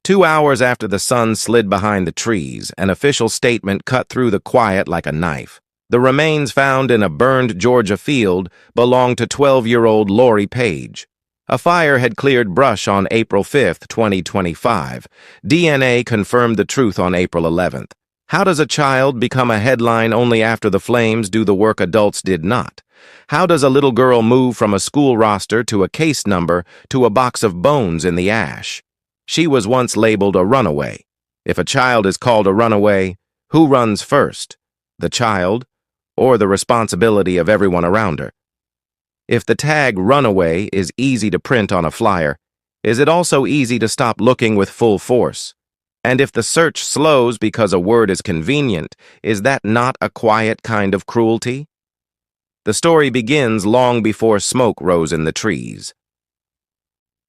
2 hours after the sun slid behind the trees, an official statement cut through the quiet like a knife. The remains found in a burned Georgia field belonged to 12-year-old Lori Paige. A fire had cleared brush on April 5, 2025. DNA confirmed the truth on April 11th. How does a child become a headline only after the flames do the work adults did not? How does a little girl move from a school roster to a case number to a box of bones in the ash? She was once labeled a runaway. If a child is called a runaway, who runs first? The child, or the responsibility of everyone around her? If the tag runaway is easy to print on a flyer, is it also easy to stop looking with full force? And if the search slows because a word is convenient, is that not a quiet kind of cruelty? The story begins long before smoke rose in the trees.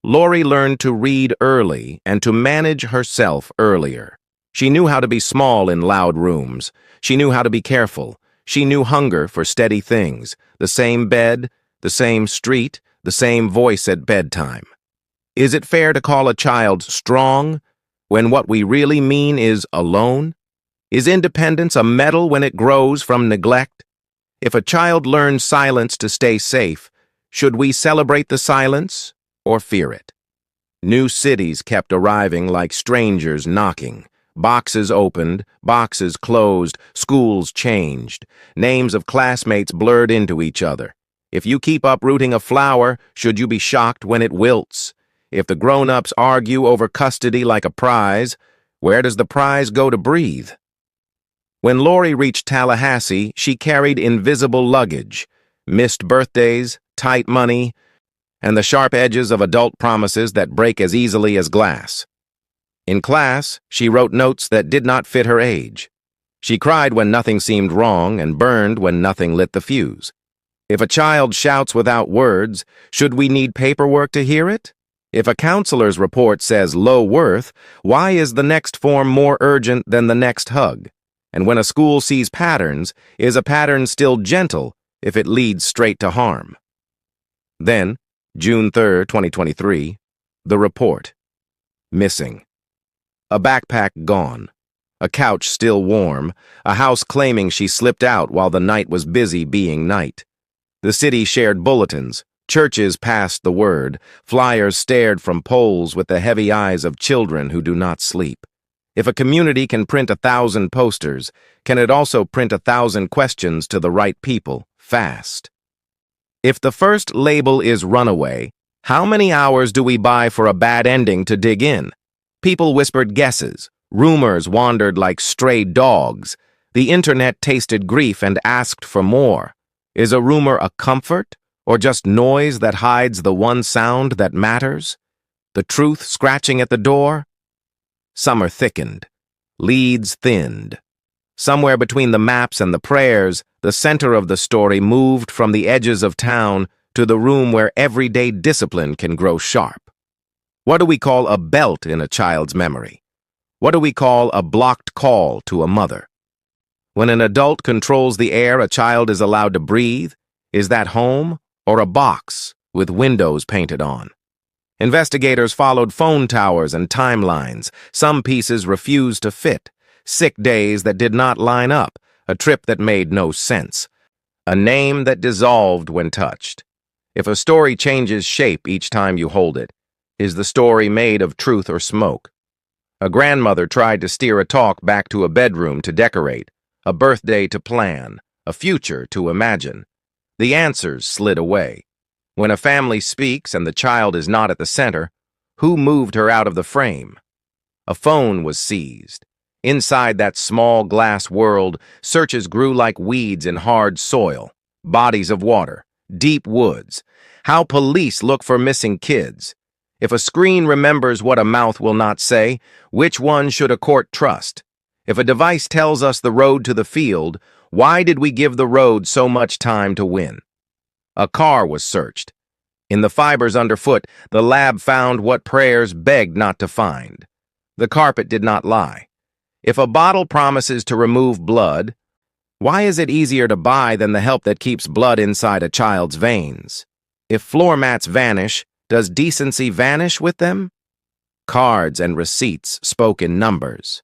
Lori learned to read early and to manage herself earlier. She knew how to be small in loud rooms. She knew how to be careful. She knew hunger for steady things, the same bed, the same street, the same voice at bedtime. Is it fair to call a child strong when what we really mean is alone? Is independence a medal when it grows from neglect? If a child learns silence to stay safe, should we celebrate the silence or fear it? New cities kept arriving like strangers knocking. Boxes opened, boxes closed, schools changed. Names of classmates blurred into each other. If you keep uprooting a flower, should you be shocked when it wilts? If the grown-ups argue over custody like a prize, where does the prize go to breathe? When Lori reached Tallahassee, she carried invisible luggage, missed birthdays, tight money, and the sharp edges of adult promises that break as easily as glass. In class, she wrote notes that did not fit her age. She cried when nothing seemed wrong and burned when nothing lit the fuse. If a child shouts without words, should we need paperwork to hear it? If a counselor's report says low worth, why is the next form more urgent than the next hug? And when a school sees patterns, is a pattern still gentle if it leads straight to harm? Then, June 3, 2023, the report. Missing. A backpack gone. A couch still warm. A house claiming she slipped out while the night was busy being night. The city shared bulletins. Churches passed the word. Flyers stared from poles with the heavy eyes of children who do not sleep. If a community can print 1,000 posters, can it also print 1,000 questions to the right people, fast? If the first label is runaway, how many hours do we buy for a bad ending to dig in? People whispered guesses. Rumors wandered like stray dogs. The internet tasted grief and asked for more. Is a rumor a comfort, or just noise that hides the one sound that matters? The truth scratching at the door? Summer thickened. Leads thinned. Somewhere between the maps and the prayers, the center of the story moved from the edges of town to the room where everyday discipline can grow sharp. What do we call a belt in a child's memory? What do we call a blocked call to a mother? When an adult controls the air a child is allowed to breathe, is that home or a box with windows painted on? Investigators followed phone towers and timelines. Some pieces refused to fit. Sick days that did not line up. A trip that made no sense. A name that dissolved when touched. If a story changes shape each time you hold it, is the story made of truth or smoke? A grandmother tried to steer a talk back to a bedroom to decorate, a birthday to plan, a future to imagine. The answers slid away. When a family speaks and the child is not at the center, who moved her out of the frame? A phone was seized. Inside that small glass world, searches grew like weeds in hard soil, bodies of water, deep woods. How police look for missing kids. If a screen remembers what a mouth will not say, which one should a court trust? If a device tells us the road to the field, why did we give the road so much time to win? A car was searched. In the fibers underfoot, the lab found what prayers begged not to find. The carpet did not lie. If a bottle promises to remove blood, why is it easier to buy than the help that keeps blood inside a child's veins? If floor mats vanish, does decency vanish with them? Cards and receipts spoke in numbers.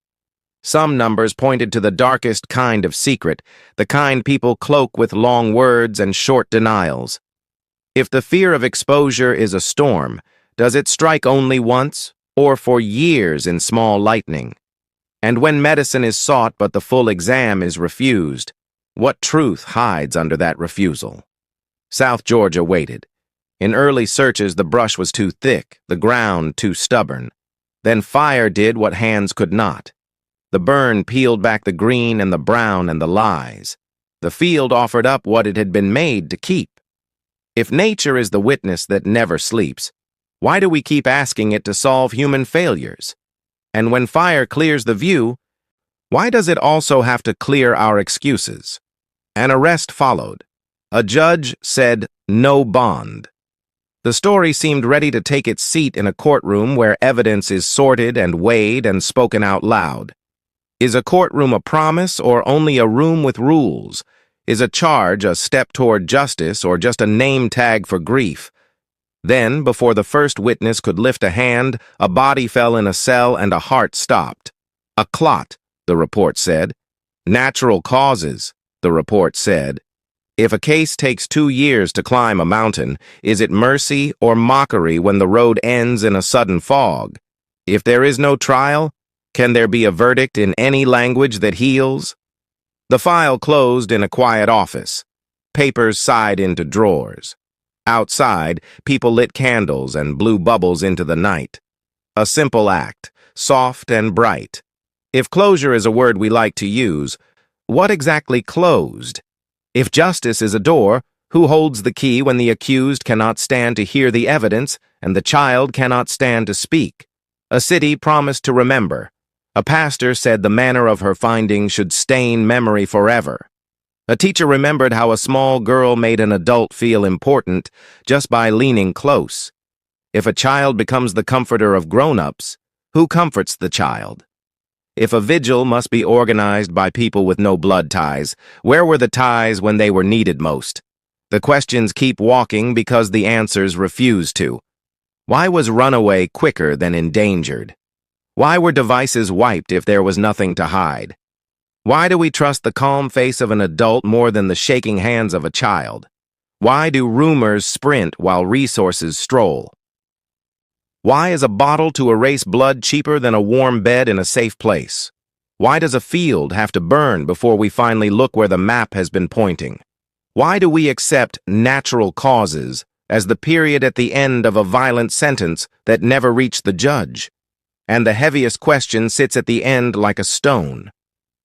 Some numbers pointed to the darkest kind of secret, the kind people cloak with long words and short denials. If the fear of exposure is a storm, does it strike only once, or for years in small lightning? And when medicine is sought but the full exam is refused, what truth hides under that refusal? South Georgia waited. In early searches, the brush was too thick, the ground too stubborn. Then fire did what hands could not. The burn peeled back the green and the brown and the lies. The field offered up what it had been made to keep. If nature is the witness that never sleeps, why do we keep asking it to solve human failures? And when fire clears the view, why does it also have to clear our excuses? An arrest followed. A judge said, "No bond." The story seemed ready to take its seat in a courtroom where evidence is sorted and weighed and spoken out loud. Is a courtroom a promise or only a room with rules? Is a charge a step toward justice or just a name tag for grief? Then, before the first witness could lift a hand, a body fell in a cell and a heart stopped. A clot, the report said. Natural causes, the report said. If a case takes 2 years to climb a mountain, is it mercy or mockery when the road ends in a sudden fog? If there is no trial, can there be a verdict in any language that heals? The file closed in a quiet office. Papers sighed into drawers. Outside, people lit candles and blew bubbles into the night. A simple act, soft and bright. If closure is a word we like to use, what exactly closed? If justice is a door, who holds the key when the accused cannot stand to hear the evidence and the child cannot stand to speak? A city promised to remember. A pastor said the manner of her findings should stain memory forever. A teacher remembered how a small girl made an adult feel important just by leaning close. If a child becomes the comforter of grown-ups, who comforts the child? If a vigil must be organized by people with no blood ties, where were the ties when they were needed most? The questions keep walking because the answers refuse to. Why was runaway quicker than endangered? Why were devices wiped if there was nothing to hide? Why do we trust the calm face of an adult more than the shaking hands of a child? Why do rumors sprint while resources stroll? Why is a bottle to erase blood cheaper than a warm bed in a safe place? Why does a field have to burn before we finally look where the map has been pointing? Why do we accept natural causes as the period at the end of a violent sentence that never reached the judge? And the heaviest question sits at the end like a stone.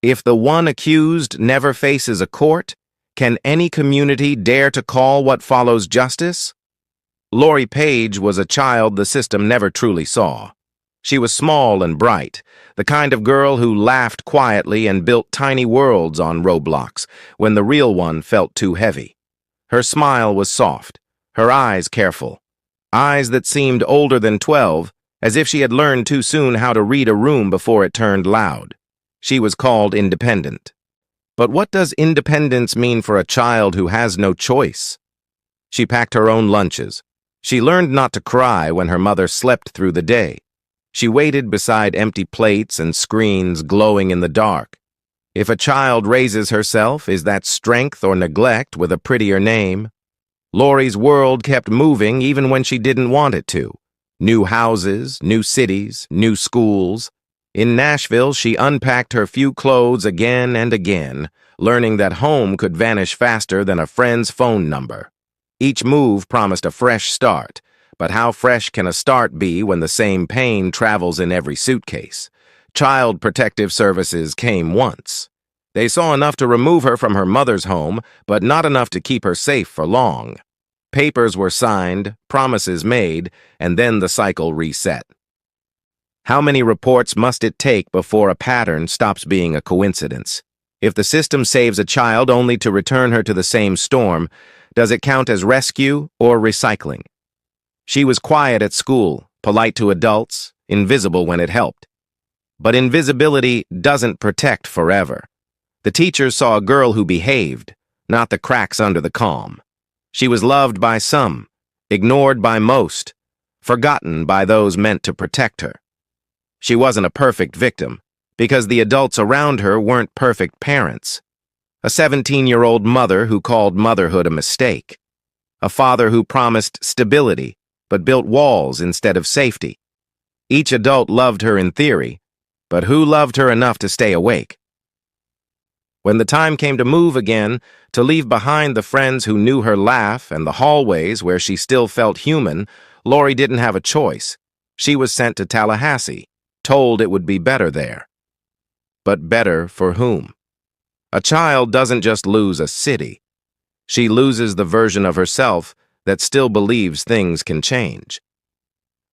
If the one accused never faces a court, can any community dare to call what follows justice? Lori Paige was a child the system never truly saw. She was small and bright, the kind of girl who laughed quietly and built tiny worlds on Roblox when the real one felt too heavy. Her smile was soft, her eyes careful, eyes that seemed older than 12, as if she had learned too soon how to read a room before it turned loud. She was called independent. But what does independence mean for a child who has no choice? She packed her own lunches. She learned not to cry when her mother slept through the day. She waited beside empty plates and screens glowing in the dark. If a child raises herself, is that strength or neglect with a prettier name? Lori's world kept moving even when she didn't want it to. New houses, new cities, new schools. In Nashville, she unpacked her few clothes again and again, learning that home could vanish faster than a friend's phone number. Each move promised a fresh start, but how fresh can a start be when the same pain travels in every suitcase? Child Protective Services came once. They saw enough to remove her from her mother's home, but not enough to keep her safe for long. Papers were signed, promises made, and then the cycle reset. How many reports must it take before a pattern stops being a coincidence? If the system saves a child only to return her to the same storm, does it count as rescue or recycling? She was quiet at school, polite to adults, invisible when it helped. But invisibility doesn't protect forever. The teachers saw a girl who behaved, not the cracks under the calm. She was loved by some, ignored by most, forgotten by those meant to protect her. She wasn't a perfect victim, because the adults around her weren't perfect parents. A 17-year-old mother who called motherhood a mistake. A father who promised stability, but built walls instead of safety. Each adult loved her in theory, but who loved her enough to stay awake? When the time came to move again, to leave behind the friends who knew her laugh and the hallways where she still felt human, Lori didn't have a choice. She was sent to Tallahassee, told it would be better there. But better for whom? A child doesn't just lose a city. She loses the version of herself that still believes things can change.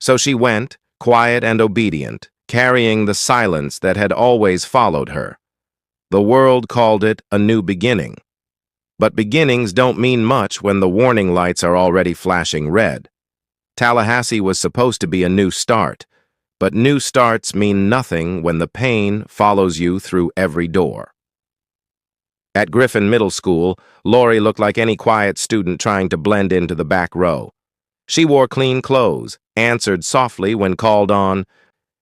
So she went, quiet and obedient, carrying the silence that had always followed her. The world called it a new beginning. But beginnings don't mean much when the warning lights are already flashing red. Tallahassee was supposed to be a new start, but new starts mean nothing when the pain follows you through every door. At Griffin Middle School, Lori looked like any quiet student trying to blend into the back row. She wore clean clothes, answered softly when called on,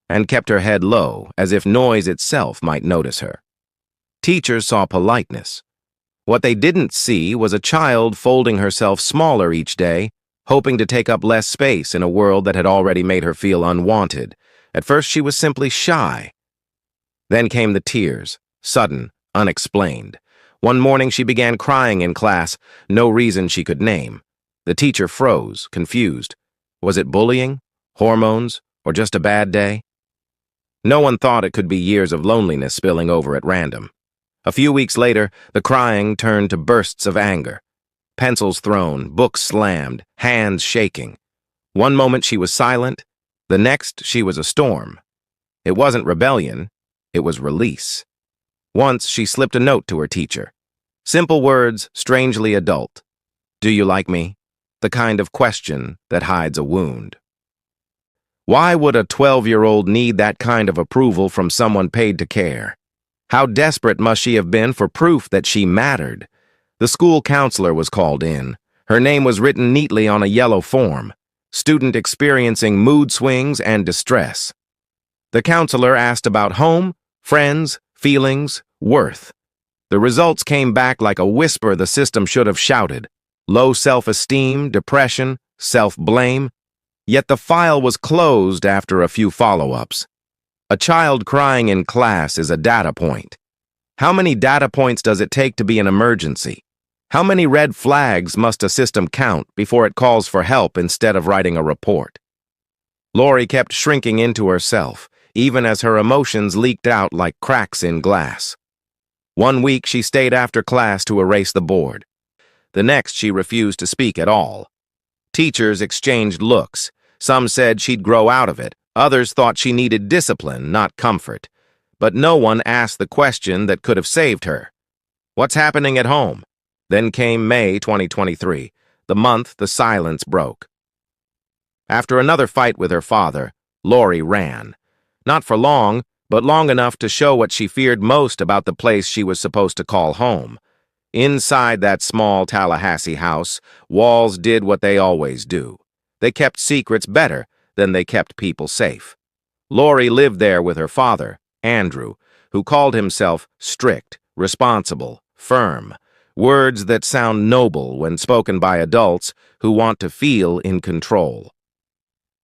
and kept her head low, as if noise itself might notice her. Teachers saw politeness. What they didn't see was a child folding herself smaller each day, hoping to take up less space in a world that had already made her feel unwanted. At first, she was simply shy. Then came the tears, sudden, unexplained. One morning, she began crying in class, no reason she could name. The teacher froze, confused. Was it bullying, hormones, or just a bad day? No one thought it could be years of loneliness spilling over at random. A few weeks later, the crying turned to bursts of anger. Pencils thrown, books slammed, hands shaking. One moment she was silent, the next she was a storm. It wasn't rebellion, it was release. Once she slipped a note to her teacher. Simple words, strangely adult. Do you like me? The kind of question that hides a wound. Why would a 12-year-old need that kind of approval from someone paid to care? How desperate must she have been for proof that she mattered? The school counselor was called in. Her name was written neatly on a yellow form. Student experiencing mood swings and distress. The counselor asked about home, friends, feelings, worth. The results came back like a whisper the system should have shouted. Low self-esteem, depression, self-blame. Yet the file was closed after a few follow-ups. A child crying in class is a data point. How many data points does it take to be an emergency? How many red flags must a system count before it calls for help instead of writing a report? Lori kept shrinking into herself, even as her emotions leaked out like cracks in glass. One week she stayed after class to erase the board. The next she refused to speak at all. Teachers exchanged looks. Some said she'd grow out of it. Others thought she needed discipline, not comfort. But no one asked the question that could have saved her. What's happening at home? Then came May 2023, the month the silence broke. After another fight with her father, Lori ran. Not for long, but long enough to show what she feared most about the place she was supposed to call home. Inside that small Tallahassee house, walls did what they always do. They kept secrets better than they kept people safe. Lori lived there with her father, Andrew, who called himself strict, responsible, firm, words that sound noble when spoken by adults who want to feel in control.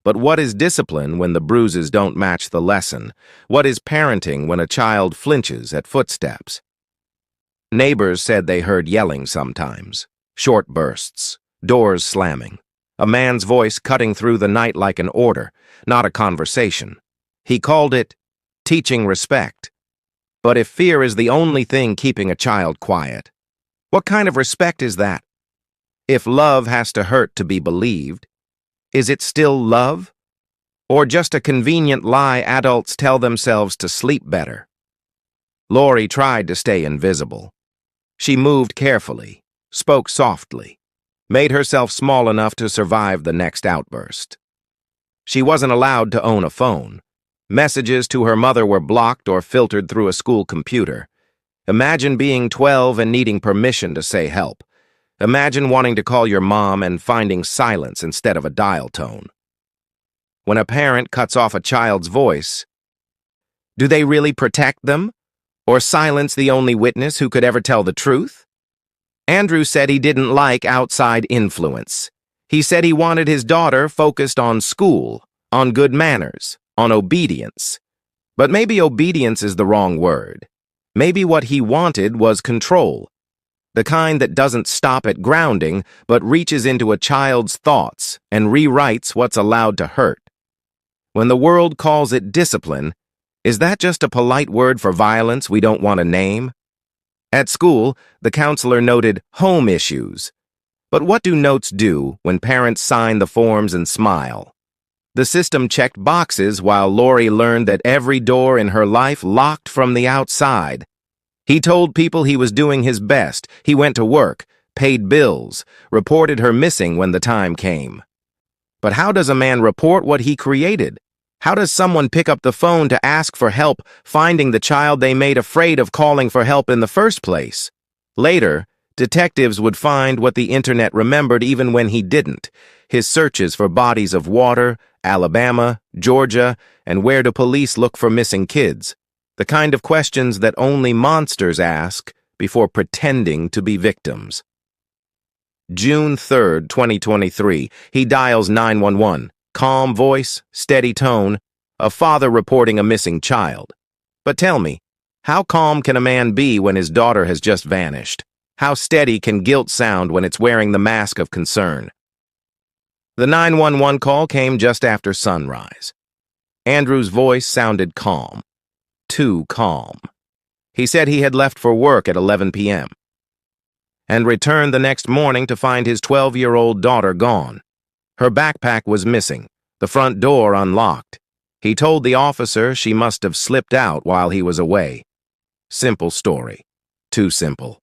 But what is discipline when the bruises don't match the lesson? What is parenting when a child flinches at footsteps? Neighbors said they heard yelling sometimes, short bursts, doors slamming, a man's voice cutting through the night like an order, not a conversation. He called it teaching respect. But if fear is the only thing keeping a child quiet, what kind of respect is that? If love has to hurt to be believed, is it still love? Or just a convenient lie adults tell themselves to sleep better? Lori tried to stay invisible. She moved carefully, spoke softly, made herself small enough to survive the next outburst. She wasn't allowed to own a phone. Messages to her mother were blocked or filtered through a school computer. Imagine being 12 and needing permission to say help. Imagine wanting to call your mom and finding silence instead of a dial tone. When a parent cuts off a child's voice, Do they really protect them? Or silence the only witness who could ever tell the truth? Andrew said he didn't like outside influence. He said he wanted his daughter focused on school, on good manners, on obedience. But maybe obedience is the wrong word. Maybe what he wanted was control. The kind that doesn't stop at grounding, but reaches into a child's thoughts and rewrites what's allowed to hurt. When the world calls it discipline, is that just a polite word for violence we don't want to name? At school, the counselor noted home issues. But what do notes do when parents sign the forms and smile? The system checked boxes while Lori learned that every door in her life locked from the outside. He told people he was doing his best. He went to work, paid bills, reported her missing when the time came. But how does a man report what he created? How does someone pick up the phone to ask for help, finding the child they made afraid of calling for help in the first place? Later, detectives would find what the internet remembered even when he didn't: his searches for bodies of water, Alabama, Georgia, and where do police look for missing kids? The kind of questions that only monsters ask before pretending to be victims. June 3rd, 2023, he dials 911. Calm voice, steady tone, a father reporting a missing child. But tell me, how calm can a man be when his daughter has just vanished? How steady can guilt sound when it's wearing the mask of concern? The 911 call came just after sunrise. Andrew's voice sounded calm. Too calm. He said he had left for work at 11 p.m. and returned the next morning to find his 12-year-old daughter gone. Her backpack was missing, the front door unlocked. He told the officer she must have slipped out while he was away. Simple story. Too simple.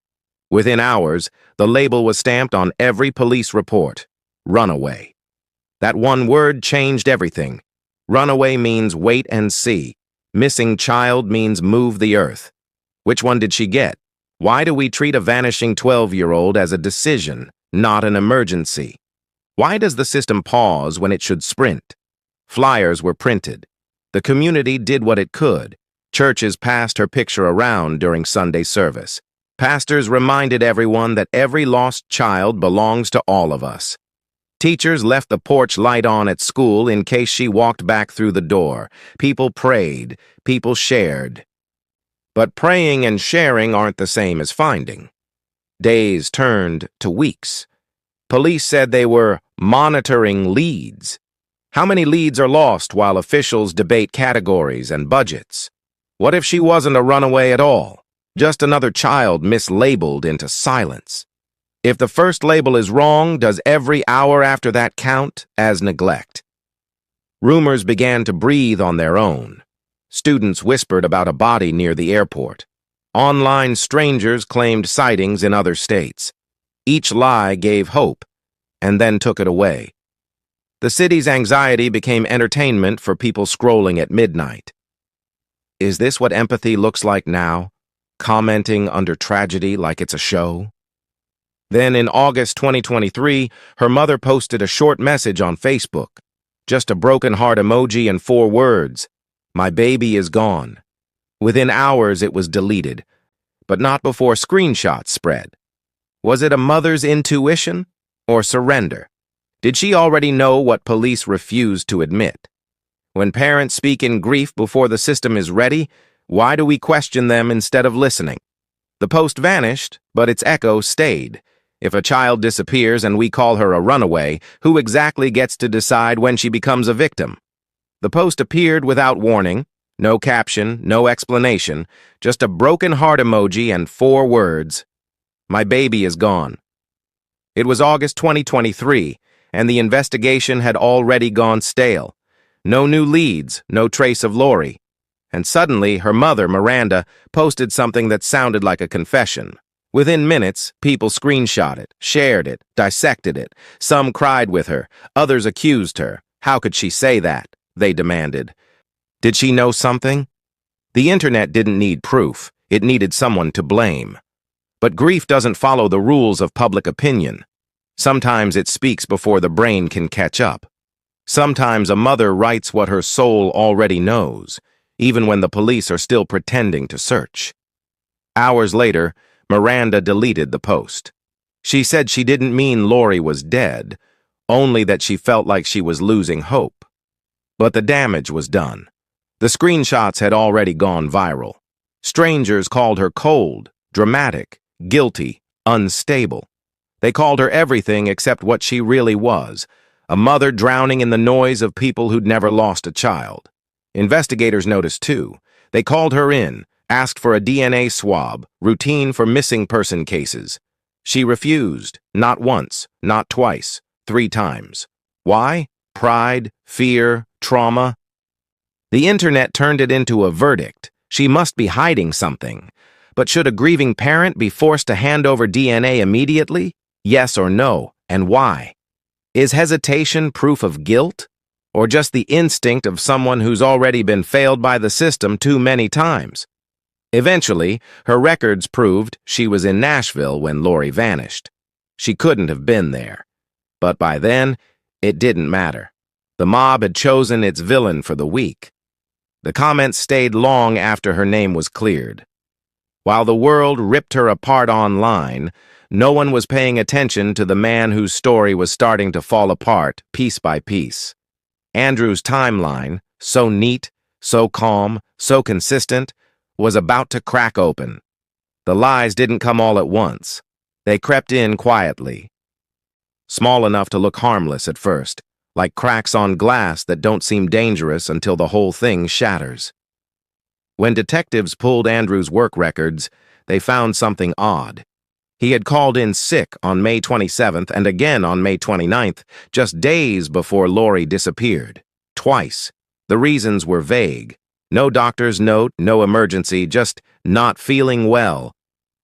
Within hours, the label was stamped on every police report: runaway. That one word changed everything. Runaway means wait and see. Missing child means move the earth. Which one did she get? Why do we treat a vanishing 12-year-old as a decision, not an emergency? Why does the system pause when it should sprint? Flyers were printed. The community did what it could. Churches passed her picture around during Sunday service. Pastors reminded everyone that every lost child belongs to all of us. Teachers left the porch light on at school in case she walked back through the door. People prayed. People shared. But praying and sharing aren't the same as finding. Days turned to weeks. Police said they were monitoring leads. How many leads are lost while officials debate categories and budgets? What if she wasn't a runaway at all? Just another child mislabeled into silence. If the first label is wrong, does every hour after that count as neglect? Rumors began to breathe on their own. Students whispered about a body near the airport. Online strangers claimed sightings in other states. Each lie gave hope, and then took it away. The city's anxiety became entertainment for people scrolling at midnight. Is this what empathy looks like now? Commenting under tragedy like it's a show? Then in August 2023, her mother posted a short message on Facebook. Just a broken heart emoji and 4 words: "My baby is gone." Within hours it was deleted, but not before screenshots spread. Was it a mother's intuition or surrender? Did she already know what police refused to admit? When parents speak in grief before the system is ready, why do we question them instead of listening? The post vanished, but its echo stayed. If a child disappears and we call her a runaway, who exactly gets to decide when she becomes a victim? The post appeared without warning, no caption, no explanation, just a broken heart emoji and 4 words: "My baby is gone." It was August 2023, and the investigation had already gone stale. No new leads, no trace of Lori. And suddenly, her mother, Miranda, posted something that sounded like a confession. Within minutes, people screenshot it, shared it, dissected it. Some cried with her, others accused her. How could she say that? They demanded. Did she know something? The internet didn't need proof. It needed someone to blame. But grief doesn't follow the rules of public opinion. Sometimes it speaks before the brain can catch up. Sometimes a mother writes what her soul already knows. even when the police are still pretending to search. Hours later, Miranda deleted the post. She said she didn't mean Lori was dead, only that she felt like she was losing hope. But the damage was done. The screenshots had already gone viral. Strangers called her cold, dramatic, guilty, unstable. They called her everything except what she really was, a mother drowning in the noise of people who'd never lost a child. Investigators noticed too. They called her in, asked for a DNA swab, routine for missing person cases. She refused, not once, not twice, 3 times. Why? Pride, fear, trauma. The internet turned it into a verdict. She must be hiding something. But should a grieving parent be forced to hand over DNA immediately? Yes or no, and why? Is hesitation proof of guilt? Or just the instinct of someone who's already been failed by the system too many times? Eventually, her records proved she was in Nashville when Lori vanished. She couldn't have been there. But by then, it didn't matter. The mob had chosen its villain for the week. The comments stayed long after her name was cleared. While the world ripped her apart online, no one was paying attention to the man whose story was starting to fall apart piece by piece. Andrew's timeline, so neat, so calm, so consistent, was about to crack open. The lies didn't come all at once. They crept in quietly. Small enough to look harmless at first, like cracks on glass that don't seem dangerous until the whole thing shatters. When detectives pulled Andrew's work records, they found something odd. He had called in sick on May 27th and again on May 29th, just days before Lori disappeared. Twice. The reasons were vague. No doctor's note, no emergency, just not feeling well.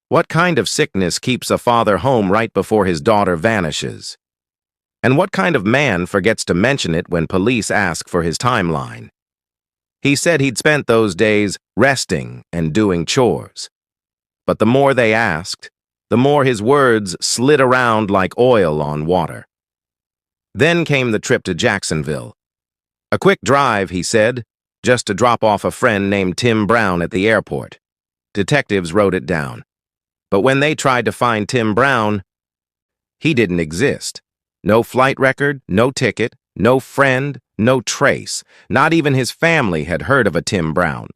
What kind of sickness keeps a father home right before his daughter vanishes? And what kind of man forgets to mention it when police ask for his timeline? He said he'd spent those days resting and doing chores. But the more they asked, the more his words slid around like oil on water. Then came the trip to Jacksonville. A quick drive, he said, just to drop off a friend named Tim Brown at the airport. Detectives wrote it down. But when they tried to find Tim Brown, he didn't exist. No flight record, no ticket, no friend, no trace. Not even his family had heard of a Tim Brown.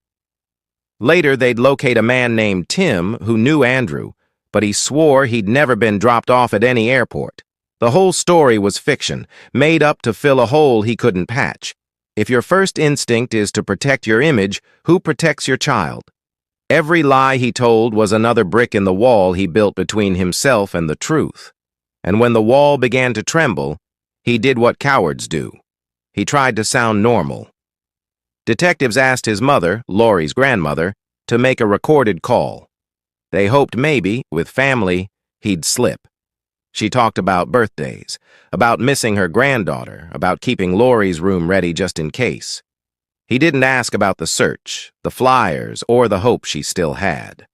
Later, they'd locate a man named Tim who knew Andrew, but he swore he'd never been dropped off at any airport. The whole story was fiction, made up to fill a hole he couldn't patch. If your first instinct is to protect your image, who protects your child? Every lie he told was another brick in the wall he built between himself and the truth. And when the wall began to tremble, he did what cowards do. He tried to sound normal. Detectives asked his mother, Lori's grandmother, to make a recorded call. They hoped maybe, with family, he'd slip. She talked about birthdays, about missing her granddaughter, about keeping Lori's room ready just in case. He didn't ask about the search, the flyers, or the hope she still had.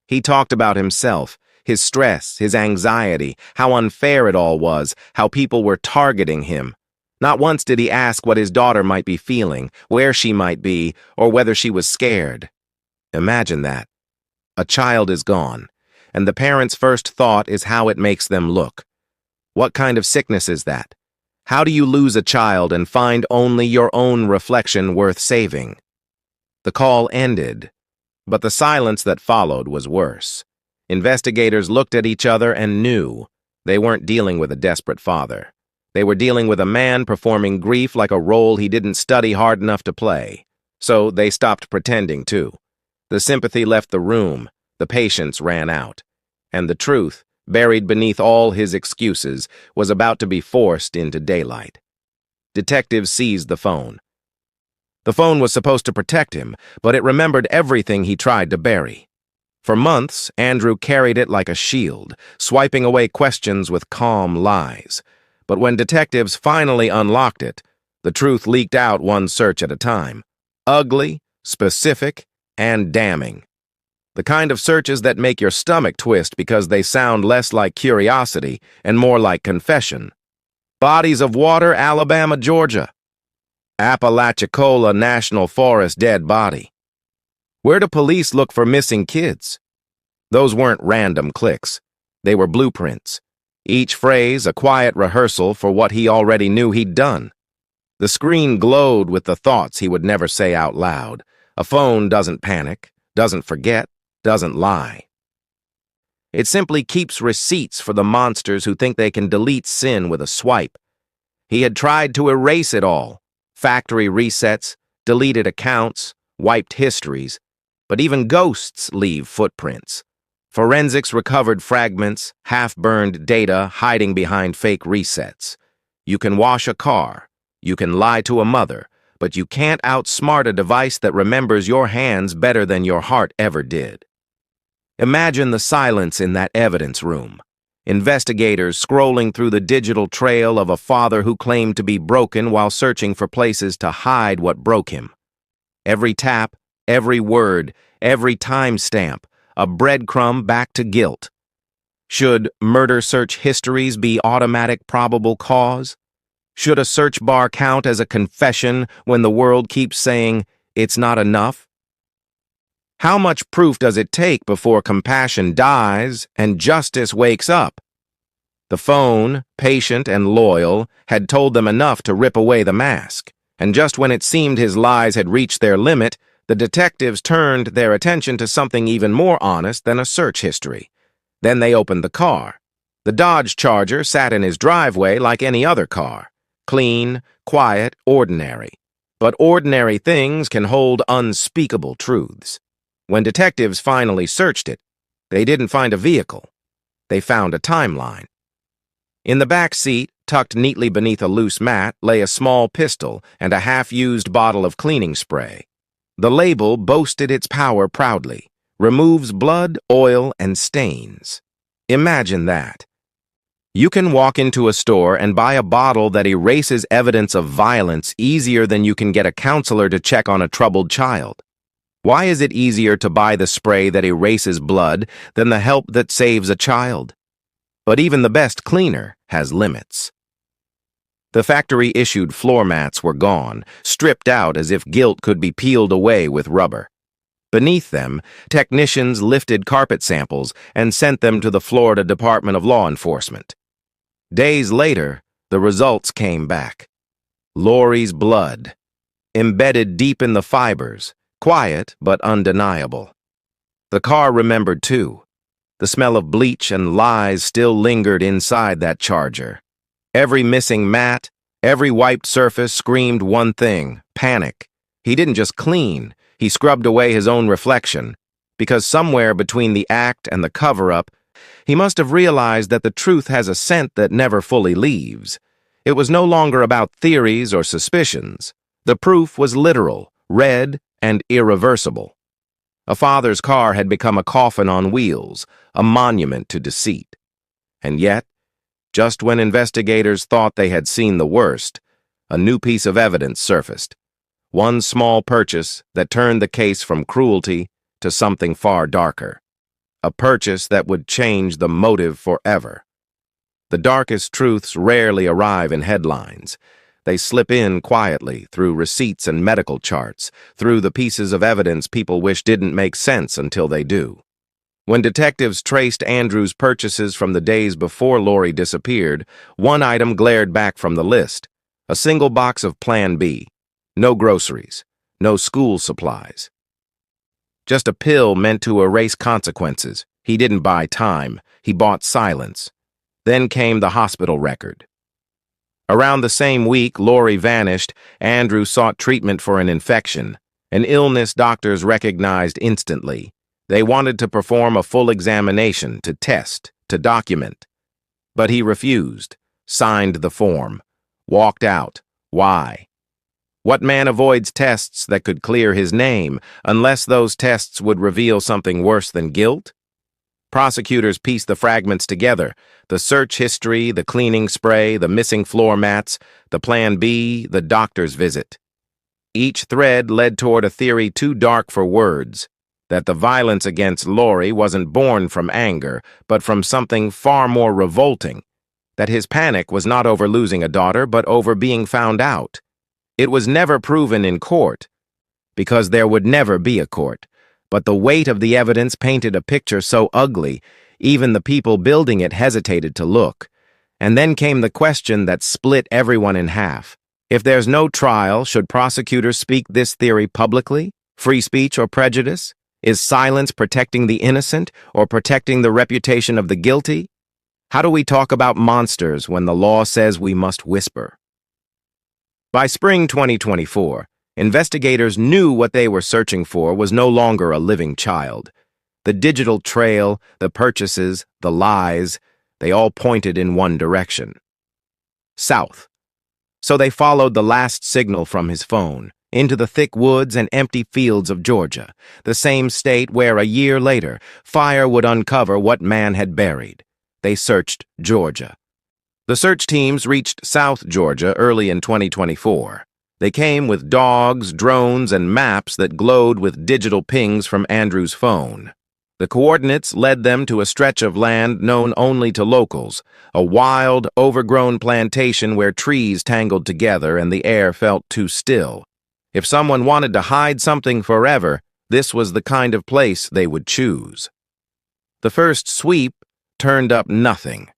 He talked about himself, his stress, his anxiety, how unfair it all was, how people were targeting him. Not once did he ask what his daughter might be feeling, where she might be, or whether she was scared. Imagine that. A child is gone, and the parent's first thought is how it makes them look. What kind of sickness is that? How do you lose a child and find only your own reflection worth saving? The call ended, but the silence that followed was worse. Investigators looked at each other and knew they weren't dealing with a desperate father. They were dealing with a man performing grief like a role he didn't study hard enough to play. So they stopped pretending too. The sympathy left the room, the patience ran out, and the truth, buried beneath all his excuses, was about to be forced into daylight. Detectives seized the phone. The phone was supposed to protect him, but it remembered everything he tried to bury. For months, Andrew carried it like a shield, swiping away questions with calm lies. But when detectives finally unlocked it, the truth leaked out one search at a time. Ugly, specific, and damning. The kind of searches that make your stomach twist because they sound less like curiosity and more like confession. Bodies of water, Alabama, Georgia. Apalachicola National Forest dead body. Where do police look for missing kids? Those weren't random clicks. They were blueprints. Each phrase a quiet rehearsal for what he already knew he'd done. The screen glowed with the thoughts he would never say out loud. A phone doesn't panic, doesn't forget, doesn't lie. It simply keeps receipts for the monsters who think they can delete sin with a swipe. He had tried to erase it all. Factory resets, deleted accounts, wiped histories. But even ghosts leave footprints. Forensics recovered fragments, half-burned data hiding behind fake resets. You can wash a car. You can lie to a mother. But you can't outsmart a device that remembers your hands better than your heart ever did. Imagine the silence in that evidence room. Investigators scrolling through the digital trail of a father who claimed to be broken while searching for places to hide what broke him. Every tap, every word, every timestamp, a breadcrumb back to guilt. Should murder search histories be automatic probable cause? Should a search bar count as a confession when the world keeps saying it's not enough? How much proof does it take before compassion dies and justice wakes up? The phone, patient and loyal, had told them enough to rip away the mask, and just when it seemed his lies had reached their limit, the detectives turned their attention to something even more honest than a search history. Then they opened the car. The Dodge Charger sat in his driveway like any other car. Clean, quiet, ordinary. But ordinary things can hold unspeakable truths. When detectives finally searched it, they didn't find a vehicle. They found a timeline. In the back seat, tucked neatly beneath a loose mat, lay a small pistol and a half-used bottle of cleaning spray. The label boasted its power proudly. Removes blood, oil, and stains. Imagine that. You can walk into a store and buy a bottle that erases evidence of violence easier than you can get a counselor to check on a troubled child. Why is it easier to buy the spray that erases blood than the help that saves a child? But even the best cleaner has limits. The factory-issued floor mats were gone, stripped out as if guilt could be peeled away with rubber. Beneath them, technicians lifted carpet samples and sent them to the Florida Department of Law Enforcement. Days later, the results came back. Lori's blood, embedded deep in the fibers, quiet but undeniable. The car remembered too. The smell of bleach and lies still lingered inside that Charger. Every missing mat, every wiped surface screamed one thing: panic. He didn't just clean, he scrubbed away his own reflection, because somewhere between the act and the cover-up, he must have realized that the truth has a scent that never fully leaves. It was no longer about theories or suspicions. The proof was literal, red, and irreversible. A father's car had become a coffin on wheels, a monument to deceit. And yet, just when investigators thought they had seen the worst, a new piece of evidence surfaced. One small purchase that turned the case from cruelty to something far darker. A purchase that would change the motive forever. The darkest truths rarely arrive in headlines. They slip in quietly through receipts and medical charts, through the pieces of evidence people wish didn't make sense until they do. When detectives traced Andrew's purchases from the days before Lori disappeared, one item glared back from the list: a single box of Plan B. No groceries, no school supplies. Just a pill meant to erase consequences. He didn't buy time, he bought silence. Then came the hospital record. Around the same week Lori vanished, Andrew sought treatment for an infection, an illness doctors recognized instantly. They wanted to perform a full examination, to test, to document. But he refused, signed the form, walked out. Why? What man avoids tests that could clear his name, unless those tests would reveal something worse than guilt? Prosecutors pieced the fragments together: the search history, the cleaning spray, the missing floor mats, the Plan B, the doctor's visit. Each thread led toward a theory too dark for words: that the violence against Lori wasn't born from anger, but from something far more revolting. That his panic was not over losing a daughter, but over being found out. It was never proven in court, because there would never be a court. But the weight of the evidence painted a picture so ugly, even the people building it hesitated to look. And then came the question that split everyone in half. If there's no trial, should prosecutors speak this theory publicly? Free speech or prejudice? Is silence protecting the innocent or protecting the reputation of the guilty? How do we talk about monsters when the law says we must whisper? By spring 2024, investigators knew what they were searching for was no longer a living child. The digital trail, the purchases, the lies, they all pointed in one direction: south. So they followed the last signal from his phone, into the thick woods and empty fields of Georgia, the same state where a year later, fire would uncover what man had buried. They searched Georgia. The search teams reached South Georgia early in 2024. They came with dogs, drones, and maps that glowed with digital pings from Andrew's phone. The coordinates led them to a stretch of land known only to locals, a wild, overgrown plantation where trees tangled together and the air felt too still. If someone wanted to hide something forever, this was the kind of place they would choose. The first sweep turned up nothing.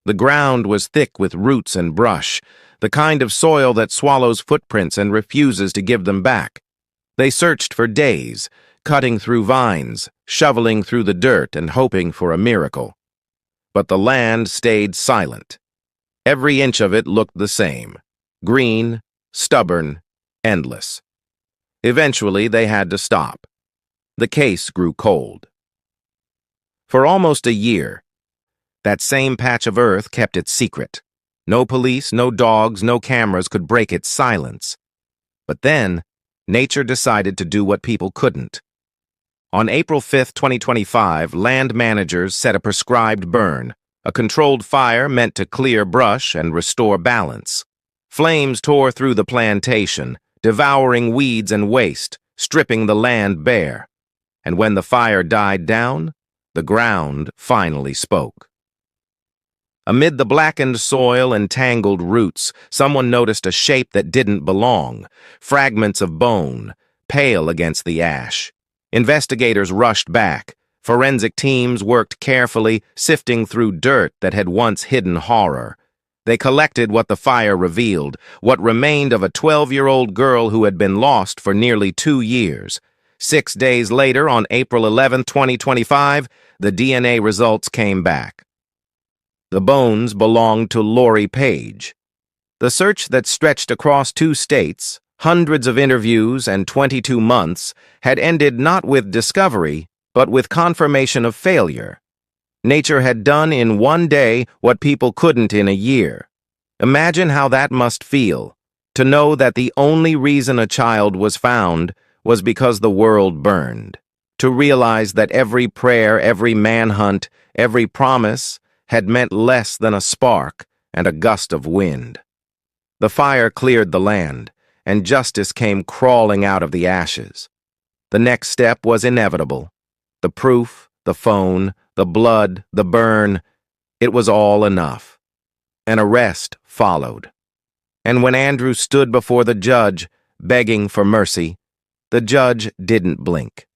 The ground was thick with roots and brush, the kind of soil that swallows footprints and refuses to give them back. They searched for days, cutting through vines, shoveling through the dirt, and hoping for a miracle. But the land stayed silent. Every inch of it looked the same: green, stubborn, endless. Eventually, they had to stop. The case grew cold. For almost a year, that same patch of earth kept its secret. No police, no dogs, no cameras could break its silence. But then, nature decided to do what people couldn't. On April 5, 2025, land managers set a prescribed burn, a controlled fire meant to clear brush and restore balance. Flames tore through the plantation, devouring weeds and waste, stripping the land bare. And when the fire died down, the ground finally spoke. Amid the blackened soil and tangled roots, someone noticed a shape that didn't belong: fragments of bone, pale against the ash. Investigators rushed back. Forensic teams worked carefully, sifting through dirt that had once hidden horror. They collected what the fire revealed, what remained of a 12-year-old girl who had been lost for nearly 2 years. 6 days later, on April 11, 2025, the DNA results came back. The bones belonged to Lori Paige. The search that stretched across 2 states, hundreds of interviews, and 22 months had ended not with discovery, but with confirmation of failure. Nature had done in 1 day what people couldn't in a year. Imagine how that must feel, to know that the only reason a child was found was because the world burned. To realize that every prayer, every manhunt, every promise had meant less than a spark and a gust of wind. The fire cleared the land, and justice came crawling out of the ashes. The next step was inevitable. The proof, the phone, the blood, the burn, it was all enough. An arrest followed. And when Andrew stood before the judge, begging for mercy, the judge didn't blink.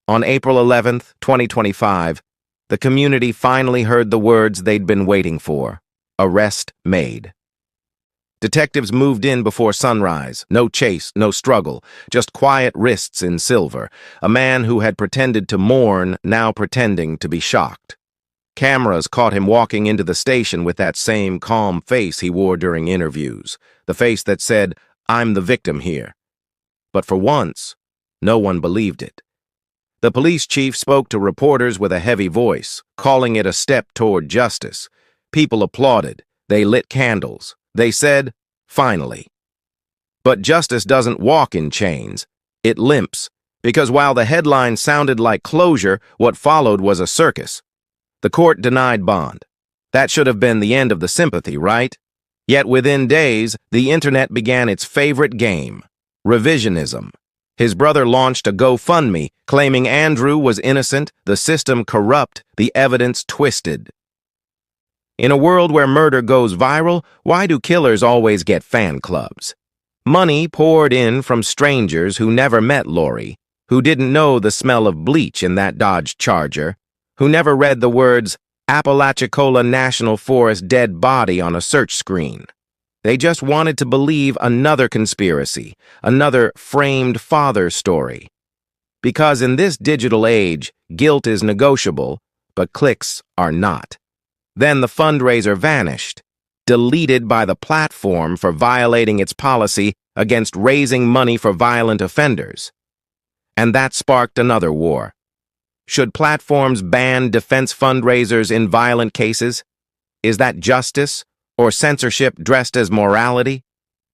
On April 11, 2025, the community finally heard the words they'd been waiting for: arrest made. Detectives moved in before sunrise. No chase, no struggle, just quiet wrists in silver. A man who had pretended to mourn, now pretending to be shocked. Cameras caught him walking into the station with that same calm face he wore during interviews, the face that said, "I'm the victim here." But for once, no one believed it. The police chief spoke to reporters with a heavy voice, calling it a step toward justice. People applauded. They lit candles. They said, "Finally." But justice doesn't walk in chains. It limps, because while the headline sounded like closure, what followed was a circus. The court denied bond. That should have been the end of the sympathy, right? Yet within days, the internet began its favorite game: revisionism. His brother launched a GoFundMe, claiming Andrew was innocent, the system corrupt, the evidence twisted. In a world where murder goes viral, why do killers always get fan clubs? Money poured in from strangers who never met Lori, who didn't know the smell of bleach in that Dodge Charger, who never read the words Apalachicola National Forest dead body on a search screen. They just wanted to believe another conspiracy, another framed father story. Because in this digital age, guilt is negotiable, but clicks are not. Then the fundraiser vanished, deleted by the platform for violating its policy against raising money for violent offenders. And that sparked another war. Should platforms ban defense fundraisers in violent cases? Is that justice or censorship dressed as morality?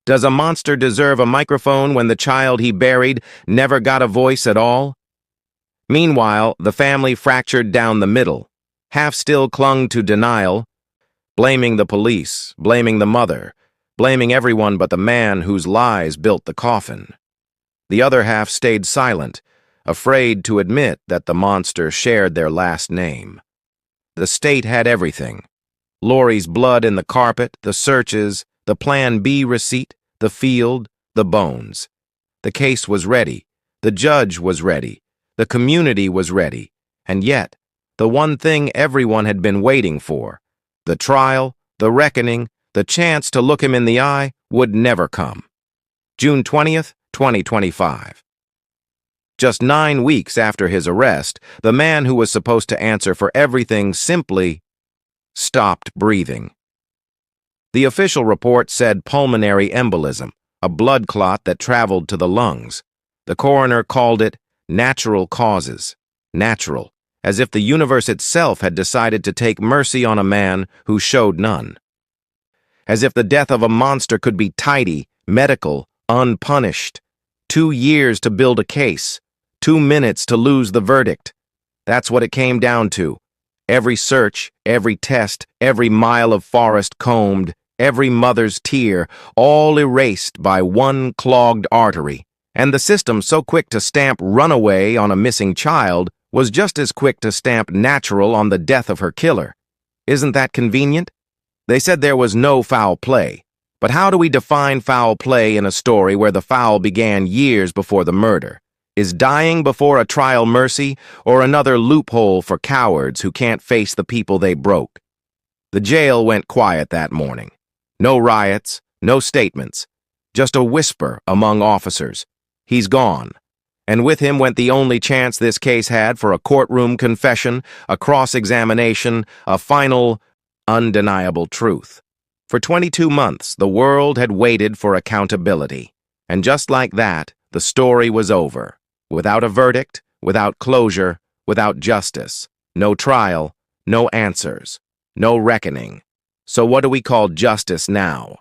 Does a monster deserve a microphone when the child he buried never got a voice at all? Meanwhile, the family fractured down the middle, half still clung to denial, blaming the police, blaming the mother, blaming everyone but the man whose lies built the coffin. The other half stayed silent, afraid to admit that the monster shared their last name. The state had everything. Lori's blood in the carpet, the searches, the Plan B receipt, the field, the bones. The case was ready. The judge was ready. The community was ready. And yet, the one thing everyone had been waiting for, the trial, the reckoning, the chance to look him in the eye, would never come. June 20th, 2025. Just 9 weeks after his arrest, the man who was supposed to answer for everything simply stopped breathing. The official report said pulmonary embolism, a blood clot that traveled to the lungs. The coroner called it natural causes. Natural, as if the universe itself had decided to take mercy on a man who showed none. As if the death of a monster could be tidy, medical, unpunished. 2 years to build a case. 2 minutes to lose the verdict. That's what it came down to. Every search, every test, every mile of forest combed, every mother's tear, all erased by one clogged artery. And the system so quick to stamp runaway on a missing child was just as quick to stamp natural on the death of her killer. Isn't that convenient? They said there was no foul play. But how do we define foul play in a story where the foul began years before the murder? Is dying before a trial mercy, or another loophole for cowards who can't face the people they broke? The jail went quiet that morning. No riots, no statements, just a whisper among officers. He's gone. And with him went the only chance this case had for a courtroom confession, a cross-examination, a final, undeniable truth. For 22 months, the world had waited for accountability. And just like that, the story was over. Without a verdict, without closure, without justice. No trial, no answers, no reckoning. So what do we call justice now?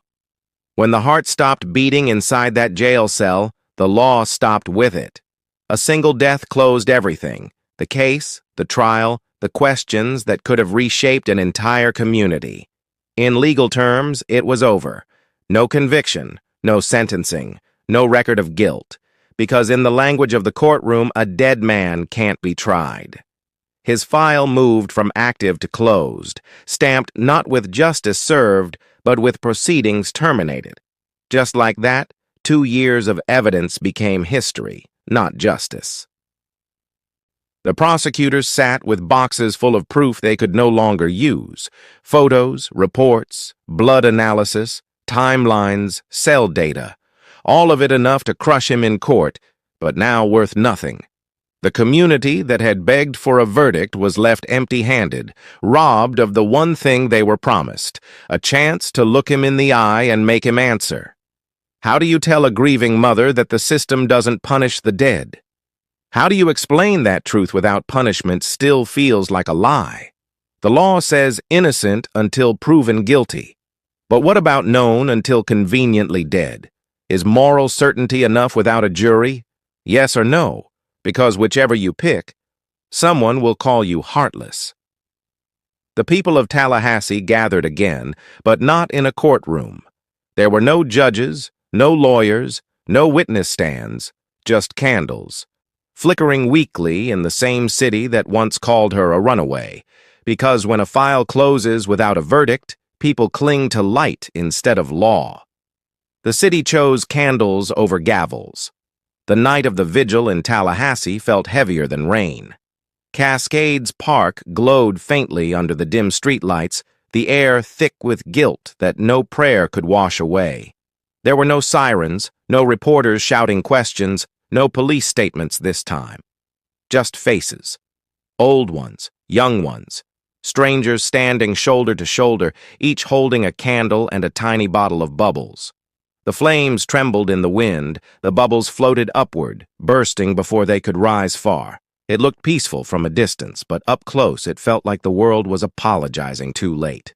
When the heart stopped beating inside that jail cell, the law stopped with it. A single death closed everything. The case, the trial, the questions that could have reshaped an entire community. In legal terms, it was over. No conviction, no sentencing, no record of guilt. Because in the language of the courtroom, a dead man can't be tried. His file moved from active to closed, stamped not with justice served, but with proceedings terminated. Just like that, 2 years of evidence became history, not justice. The prosecutors sat with boxes full of proof they could no longer use. Photos, reports, blood analysis, timelines, cell data. All of it enough to crush him in court, but now worth nothing. The community that had begged for a verdict was left empty-handed, robbed of the one thing they were promised, a chance to look him in the eye and make him answer. How do you tell a grieving mother that the system doesn't punish the dead? How do you explain that truth without punishment still feels like a lie? The law says innocent until proven guilty. But what about known until conveniently dead? Is moral certainty enough without a jury? Yes or no? Because whichever you pick, someone will call you heartless. The people of Tallahassee gathered again, but not in a courtroom. There were no judges, no lawyers, no witness stands, just candles, flickering weakly in the same city that once called her a runaway, because when a file closes without a verdict, people cling to light instead of law. The city chose candles over gavels. The night of the vigil in Tallahassee felt heavier than rain. Cascades Park glowed faintly under the dim streetlights, the air thick with guilt that no prayer could wash away. There were no sirens, no reporters shouting questions, no police statements this time. Just faces. Old ones, young ones, strangers standing shoulder to shoulder, each holding a candle and a tiny bottle of bubbles. The flames trembled in the wind, the bubbles floated upward, bursting before they could rise far. It looked peaceful from a distance, but up close it felt like the world was apologizing too late.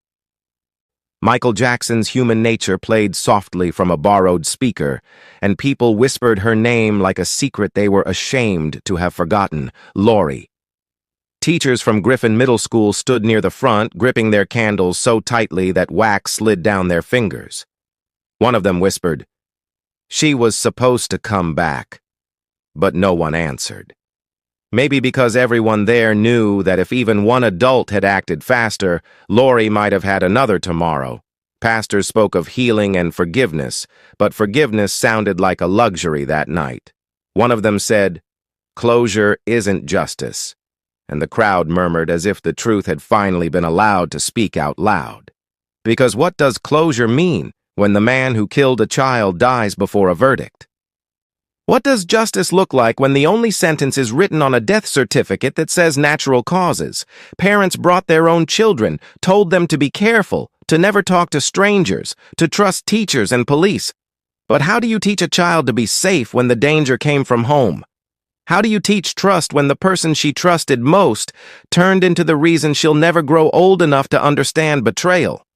Michael Jackson's Human Nature played softly from a borrowed speaker, and people whispered her name like a secret they were ashamed to have forgotten, Lori. Teachers from Griffin Middle School stood near the front, gripping their candles so tightly that wax slid down their fingers. One of them whispered, "She was supposed to come back," but no one answered. Maybe because everyone there knew that if even one adult had acted faster, Lori might have had another tomorrow. Pastors spoke of healing and forgiveness, but forgiveness sounded like a luxury that night. One of them said, "Closure isn't justice," and the crowd murmured as if the truth had finally been allowed to speak out loud. Because what does closure mean when the man who killed a child dies before a verdict? What does justice look like when the only sentence is written on a death certificate that says natural causes? Parents brought their own children, told them to be careful, to never talk to strangers, to trust teachers and police. But how do you teach a child to be safe when the danger came from home? How do you teach trust when the person she trusted most turned into the reason she'll never grow old enough to understand betrayal?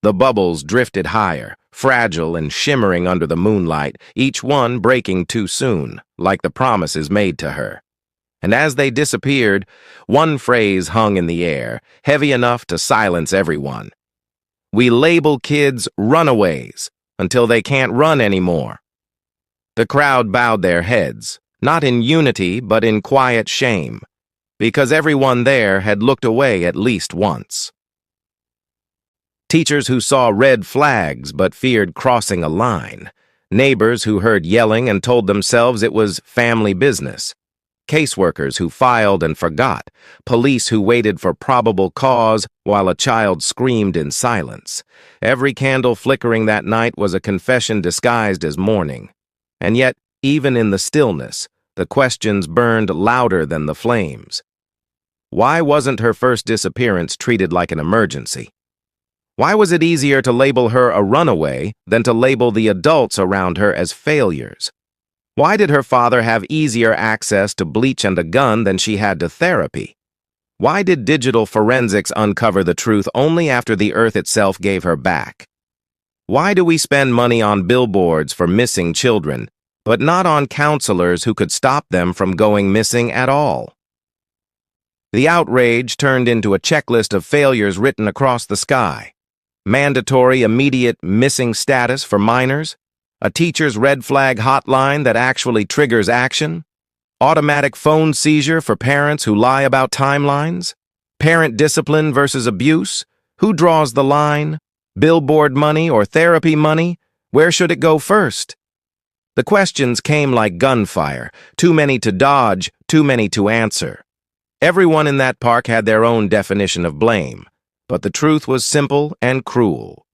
The bubbles drifted higher, fragile and shimmering under the moonlight, each one breaking too soon, like the promises made to her. And as they disappeared, one phrase hung in the air, heavy enough to silence everyone. We label kids runaways until they can't run anymore. The crowd bowed their heads, not in unity but in quiet shame, because everyone there had looked away at least once. Teachers who saw red flags but feared crossing a line. Neighbors who heard yelling and told themselves it was family business. Caseworkers who filed and forgot. Police who waited for probable cause while a child screamed in silence. Every candle flickering that night was a confession disguised as mourning. And yet, even in the stillness, the questions burned louder than the flames. Why wasn't her first disappearance treated like an emergency? Why was it easier to label her a runaway than to label the adults around her as failures? Why did her father have easier access to bleach and a gun than she had to therapy? Why did digital forensics uncover the truth only after the earth itself gave her back? Why do we spend money on billboards for missing children, but not on counselors who could stop them from going missing at all? The outrage turned into a checklist of failures written across the sky. Mandatory immediate missing status for minors, a teacher's red flag hotline that actually triggers action, automatic phone seizure for parents who lie about timelines, parent discipline versus abuse, who draws the line, billboard money or therapy money, where should it go first? The questions came like gunfire, too many to dodge, too many to answer. Everyone in that park had their own definition of blame. But the truth was simple and cruel.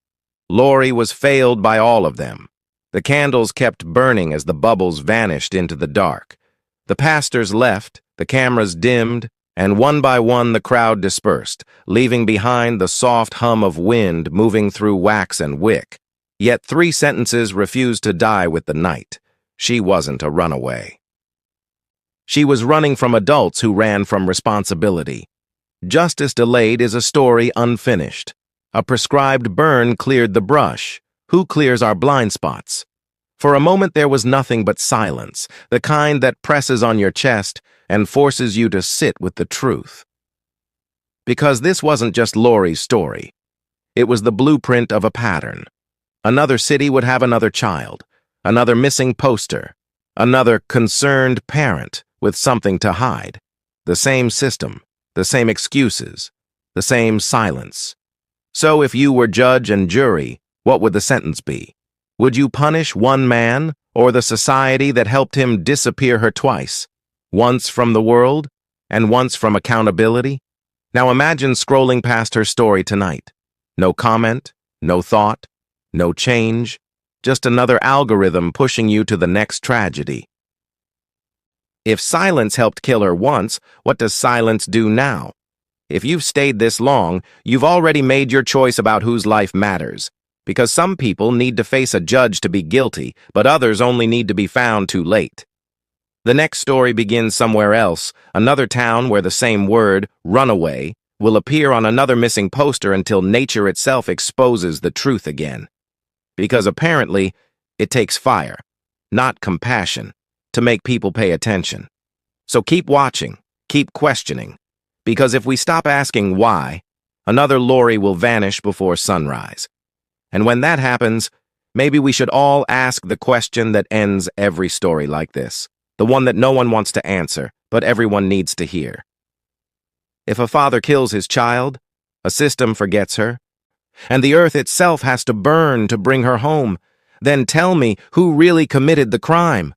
Lori was failed by all of them. The candles kept burning as the bubbles vanished into the dark. The pastors left, the cameras dimmed, and one by one the crowd dispersed, leaving behind the soft hum of wind moving through wax and wick. Yet 3 sentences refused to die with the night. She wasn't a runaway. She was running from adults who ran from responsibility. Justice delayed is a story unfinished. A prescribed burn cleared the brush. Who clears our blind spots? For a moment there was nothing but silence, the kind that presses on your chest and forces you to sit with the truth. Because this wasn't just Lori's story. It was the blueprint of a pattern. Another city would have another child, another missing poster, another concerned parent with something to hide. The same system. The same excuses, the same silence. So if you were judge and jury, what would the sentence be? Would you punish one man or the society that helped him disappear her twice? Once from the world and once from accountability? Now imagine scrolling past her story tonight. No comment, no thought, no change, just another algorithm pushing you to the next tragedy. If silence helped kill her once, what does silence do now? If you've stayed this long, you've already made your choice about whose life matters. Because some people need to face a judge to be guilty, but others only need to be found too late. The next story begins somewhere else, another town where the same word, runaway, will appear on another missing poster until nature itself exposes the truth again. Because apparently, it takes fire, not compassion, to make people pay attention. So keep watching, keep questioning, because if we stop asking why, another Lori will vanish before sunrise. And when that happens, maybe we should all ask the question that ends every story like this, the one that no one wants to answer, but everyone needs to hear. If a father kills his child, a system forgets her, and the earth itself has to burn to bring her home, then tell me who really committed the crime.